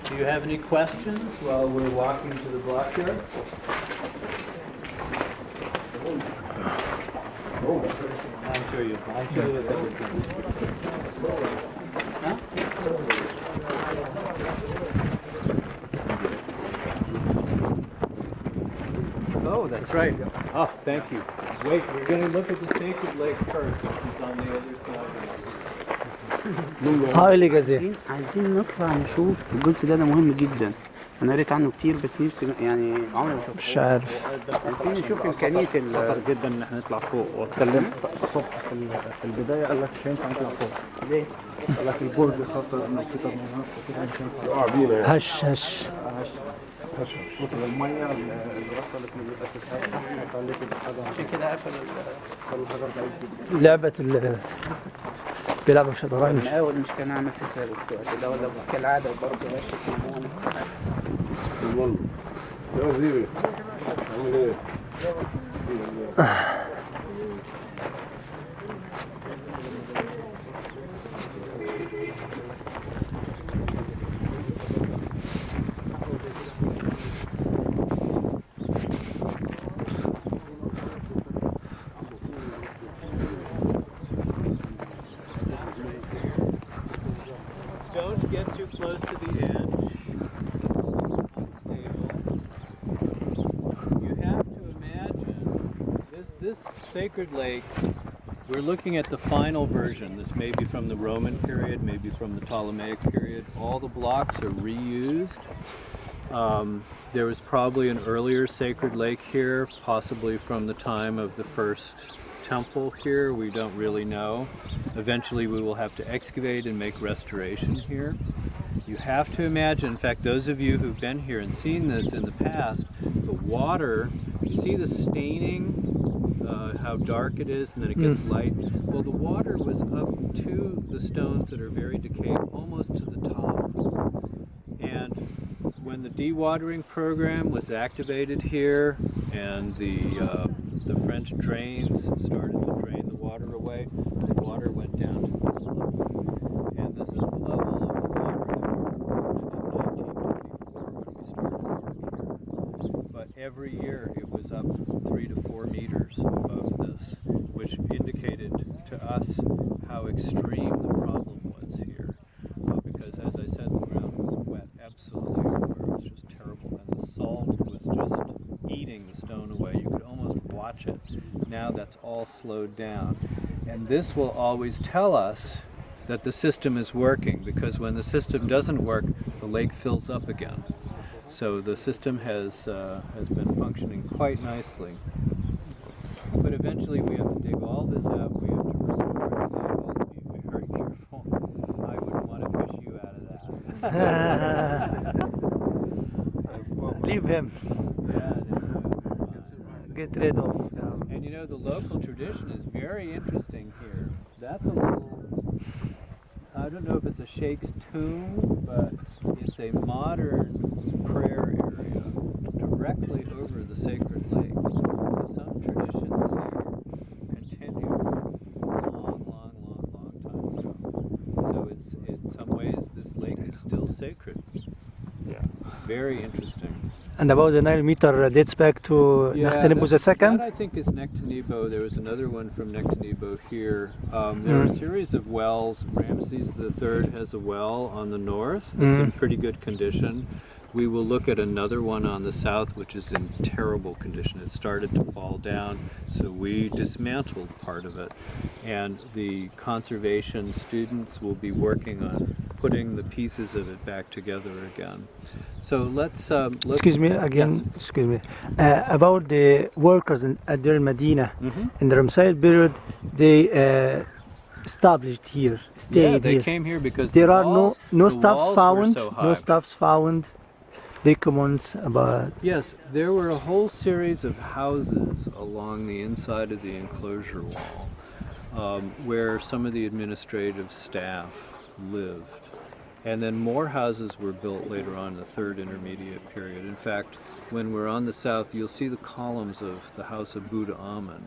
Do you have any questions while we're walking to the block yard? I'm sure you. I'm sure you. Huh? Oh, that's right. Oh, thank you. Wait, we're going to look at the sacred lake first, which is on the other side. هاي جزيرة. عايزين نطلع نشوف الجزء ده مهم جدا. انا قريت عنه كتير بس نفسي يعني عمري ما شفته. مش عارف. عايزين نشوف امكانيه خطر جدا ان احنا نطلع فوق، واتكلمت الصبح في البدايه قال لك مش هينفع نطلع فوق. ليه؟ قال لك البرج خطر انك تقدر من هناك مش هينفع بينا يعني. هش صوت الميه اللي وصلت من الاساسات تحت خليته بحاجه عشان كده قفل الحجر بعيد جدا. لعبة بيلعبوا شطرنج. من اول مش كان عامل حسابه في الوقت ده ولا كالعاده برضه ماشي المهم يا وزيري عامل ايه؟ Don't get too close to the edge. You have to imagine this sacred lake. We're looking at the final version. This may be from the Roman period, maybe from the Ptolemaic period. All the blocks are reused. There was probably an earlier sacred lake here, possibly from the time of the first temple here. We don't really know. Eventually we will have to excavate and make restoration here. You have to imagine, in fact, those of you who've been here and seen this in the past, the water, you see the staining, how dark it is and then it gets light. Well, the water was up to the stones that are very decayed, almost to the top. And when the dewatering program was activated here and the French drains started to drain the water away, the water went down to this level. And this is the level of the water that we recorded in 1924 when we started work here. But every year it was up 3 to 4 meters above this, which indicated to us how extreme the problem was here. Because as I said, the ground was wet absolutely everywhere. It was just terrible. And the salt was just eating the stone away. You could almost watch it. Now that's all slowed down. And this will always tell us that the system is working, because when the system doesn't work, the lake fills up again. So the system has been functioning quite nicely. But eventually we have to dig all this out, we have to restore it, so you have to be very careful. I wouldn't want to fish you out of that. Leave him. Get rid of. And you know, the local tradition is very interesting here. That's a little, I don't know if it's a sheikh's tomb, but it's a modern prayer area directly over the sacred lake. So some traditions here continue for a long time ago. So it's, in some ways, this lake is still sacred. Yeah. Very interesting. And about the Nile meter dates back to Nectanebo II? That I think is Nectanebo. There was another one from Nectanebo here. There are a series of wells. Ramses III has a well on the north. It's in pretty good condition. We will look at another one on the south, which is in terrible condition. It started to fall down, so we dismantled part of it. And the conservation students will be working on putting the pieces of it back together again. So let's Excuse me again. Yes. Excuse me. About the workers at Deir Medina in the Ramsay period, they established here, stayed yeah, they here. came here because There the are walls, no the stuffs walls found. were so No high. stuffs found. Documents about. Yes, there were a whole series of houses along the inside of the enclosure wall where some of the administrative staff lived. And then more houses were built later on in the Third Intermediate period. In fact, when we're on the south, you'll see the columns of the house of Buddha Amun,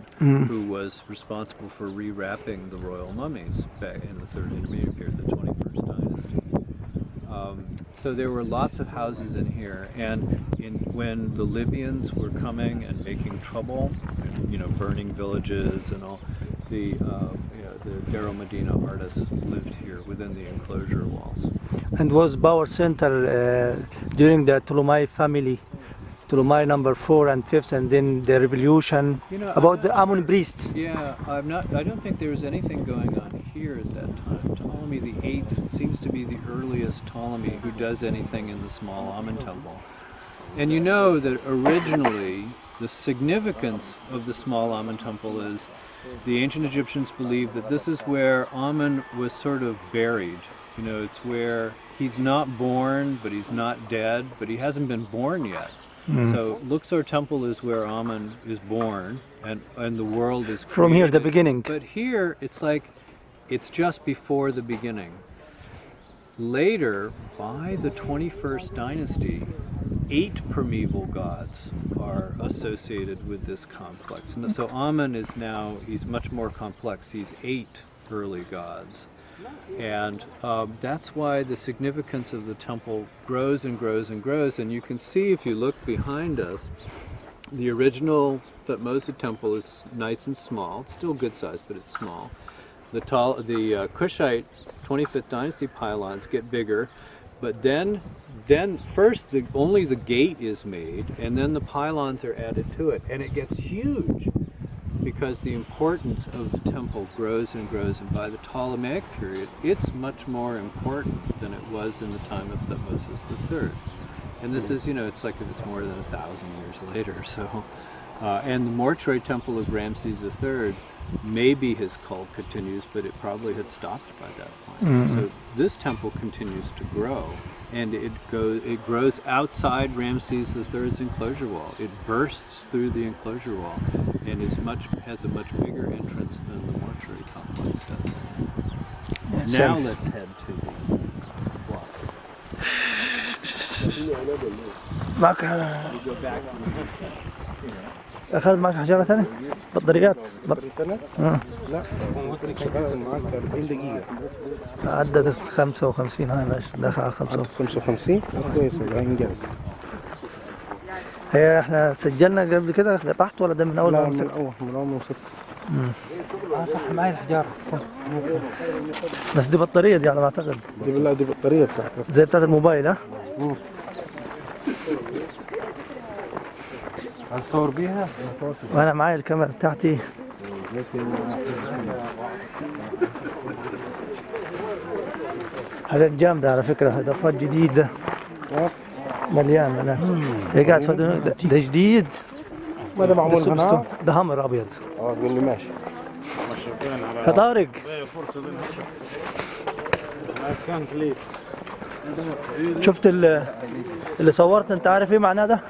who was responsible for rewrapping the royal mummies back in the Third Intermediate period, the 21st dynasty. So there were lots of houses in here, and when the Libyans were coming and making trouble, you know, burning villages and all, the Deir Medina artists lived here within the enclosure walls. And was power center during the Ptolemy family, Ptolemy number 4 and 5th, and then the revolution. You know, About the Amun priests. Yeah, I don't think there was anything going on here at that time. Ptolemy the Eighth seems to be the earliest Ptolemy who does anything in the small Amun temple. And you know that originally the significance of the small Amun temple is the ancient Egyptians believed that this is where Amun was sort of buried. You know, it's where he's not born, but he's not dead, but he hasn't been born yet. So Luxor Temple is where Amun is born, and the world is created. From here, the beginning. But here, it's like, it's just before the beginning. Later, by the 21st dynasty, 8 primeval gods are associated with this complex. And so Amun is now, he's much more complex. He's 8 early gods. And that's why the significance of the temple grows and grows and grows. And you can see, if you look behind us, the original Thutmose temple is nice and small. It's still good size, but it's small. The Kushite 25th dynasty pylons get bigger, but then first only the gate is made, and then the pylons are added to it, and it gets huge because the importance of the temple grows and grows, and by the Ptolemaic period, it's much more important than it was in the time of Thutmose III. And this is, you know, it's like if it's more than 1,000 years later. So, and the mortuary temple of Ramses III, maybe his cult continues, but it probably had stopped by that point. So this temple continues to grow, and it grows outside Ramses III's enclosure wall. It bursts through the enclosure wall, and has a much bigger entrance than the mortuary complex does. Now let's head to the walk. معك أخذ معك حجارة ثانية؟ بطاريات؟ لا ممكن شغال معاك 40 دقيقة. عدت 55 هاي ماشي داخل على 55 كويس والله إنجاز. هي احنا سجلنا قبل كده قطعت ولا ده من أول ما مسكت؟ من أول ما مسكت. صح معي الحجارة. بس دي بطارية دي على ما أعتقد. دي بالله دي بطارية بتاعتك. زي بتاعت الموبايل ها؟ هنصور بيها؟ وأنا معي الكاميرا بتاعتي. حاجات جامدة على فكرة، إضافات جديدة. مليان هي قاعد ده جديد. ما ده معمول هنا؟ ده همر أبيض. قول لي ماشي. يا طارق. شفت اللي صورت، أنت عارف إيه معناه ده؟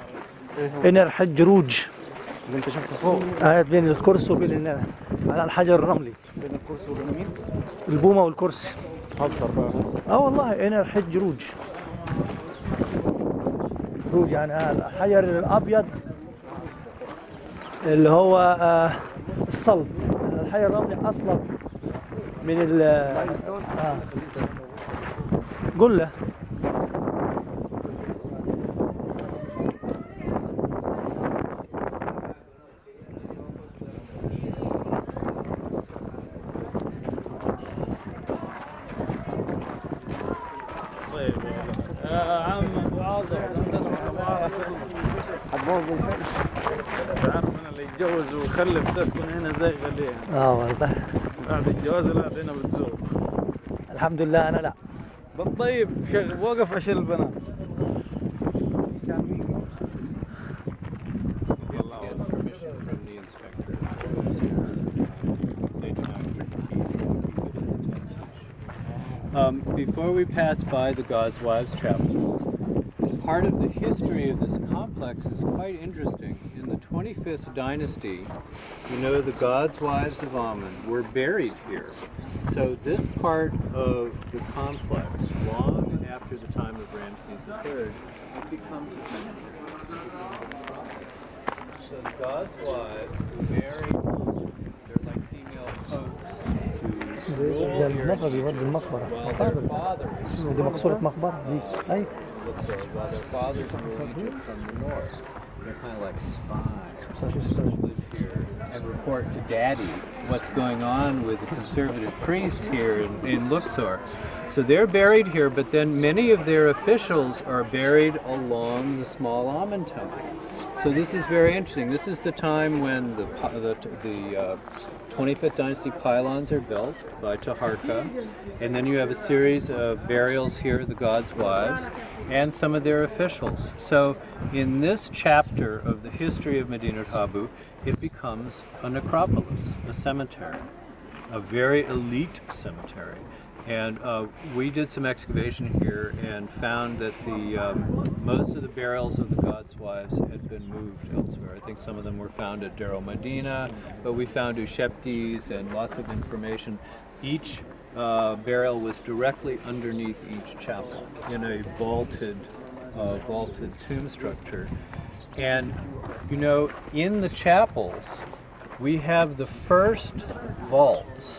هنا الحج روج اللي انت شفته فوق بين الكرسي وبين على الحجر الرملي. بين الكرسي وبين مين؟ البومه والكرسي. هزر بقى. والله هنا الحج روج. روج يعني الحجر الابيض اللي هو الصلب. الحجر الرملي اصلا من قل له هتبوظ الفيش. عارف انا اللي يتجوز ويخلف ده تكون هنا زي غليه. والله بعد الجواز لا هنا بتزور. الحمد لله انا لا. بالطيب وقف عشان البنات. Before we pass by the God's Wives Chapel, part of the history of this complex is quite interesting. In the 25th dynasty, you know, the God's Wives of Amun were buried here. So this part of the complex, long after the time of Ramses III, it becomes a cemetery. So the God's Wives were buried, they're like female popes. ده المقبرة بيودي المقبرة. دي مقصورة مقبرة دي. أي. While their fathers ruled Egypt from the north, they're kind of like spies. Live here and report to Daddy what's going on with the conservative priests here in Luxor. So they're buried here, but then many of their officials are buried along the small Amun temple. So this is very interesting. This is the time when the 25th dynasty pylons are built by Taharqa, and then you have a series of burials here, the God's Wives, and some of their officials. So in this chapter of the history of Medinat Habu, it becomes a necropolis, a cemetery, a very elite cemetery. And we did some excavation here and found that most of the burials of the God's Wives had been moved elsewhere. I think some of them were found at Dar el-Medina, but we found Usheptis and lots of information. Each burial was directly underneath each chapel in a vaulted tomb structure. And you know, in the chapels, we have the first vaults.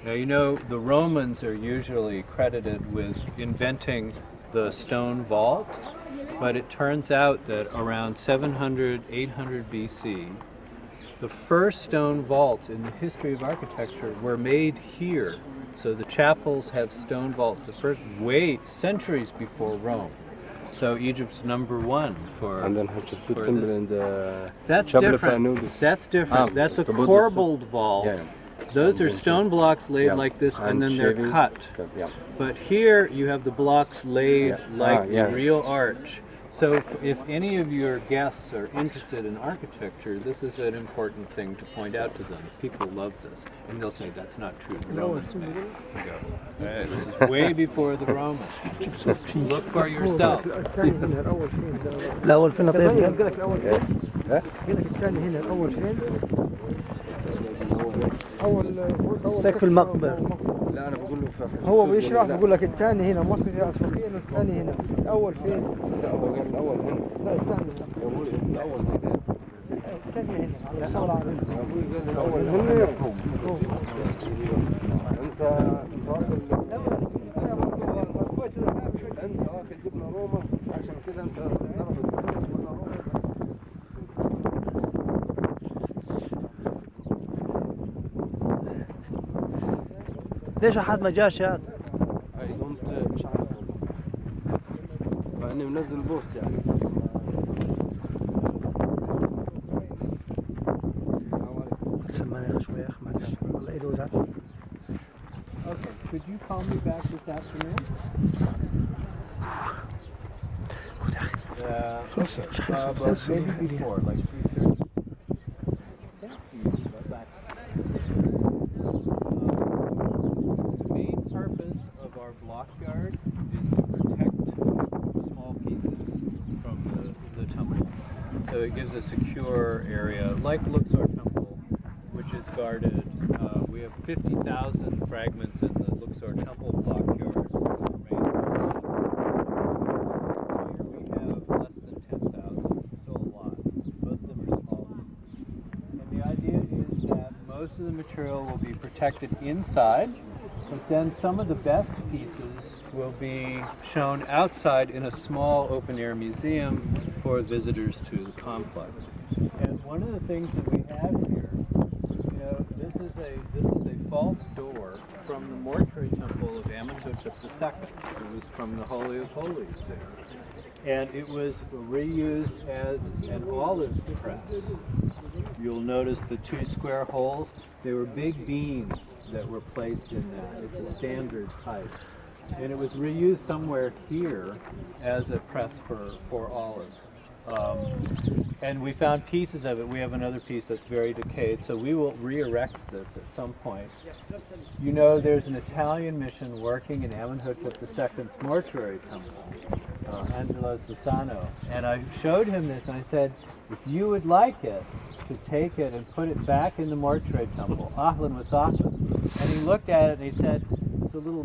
Now, you know, the Romans are usually credited with inventing the stone vault, but it turns out that around 700, 800 BC, the first stone vaults in the history of architecture were made here. So the chapels have stone vaults, the first centuries before Rome. So Egypt's number one for. And then temple and that's different. That's different. That's a corbelled vault. Yeah. Those are stone blocks laid like this, and then they're cut. But here you have the blocks laid like a real arch. So if any of your guests are interested in architecture, this is an important thing to point out to them. People love this. And they'll say, that's not true. The Romans made it. You go, hey, this is way before the Romans. Look for yourself. الأول فين طيب؟ قال لك الأول فين؟ قال لك الثاني هنا الأول فين؟ سقف المقبرة. لا أنا بقول له هو بيشرح بقول لك الثاني هنا مصر أسبقيا والثاني هنا الأول فين؟ لا هو قال الأول هنا لا الثاني هنا الأول هنا الثاني هنا على الصورة على الأول هنا أنت واكل كويس أنت واكل جبنة روما عشان كذا أنت ليش أحد ما جاش يعني؟ كنت مش عارف والله مع إني منزل بوست يعني. سمعني شوية يا أخي معلش والله إيده وجعت. Okay, could you call me back this afternoon? خلص maybe before, like 3:30. Thank you. Bye-bye. The main purpose of our block yard is to protect small pieces from the temple. So it gives a secure area, like Luxor Temple, which is guarded. We have 50,000 fragments in the Luxor Temple block yard. Most of the material will be protected inside, but then some of the best pieces will be shown outside in a small open-air museum for visitors to the complex. And one of the things that we have here, you know, this is a false door from the mortuary temple of Amenhotep II. It was from the Holy of Holies there. And it was reused as an olive press. You'll notice the two square holes. They were big beams that were placed in that. It's a standard type. and it was reused somewhere here as a press for olive. And we found pieces of it. We have another piece that's very decayed, so we will re-erect this at some point. You know, there's an Italian mission working in Amenhotep II's mortuary temple, Angelo Sassano, and I showed him this and I said, if you would like it, to take it and put it back in the mortuary temple, ahlan wa sahlan. And he looked at it and he said, it's a little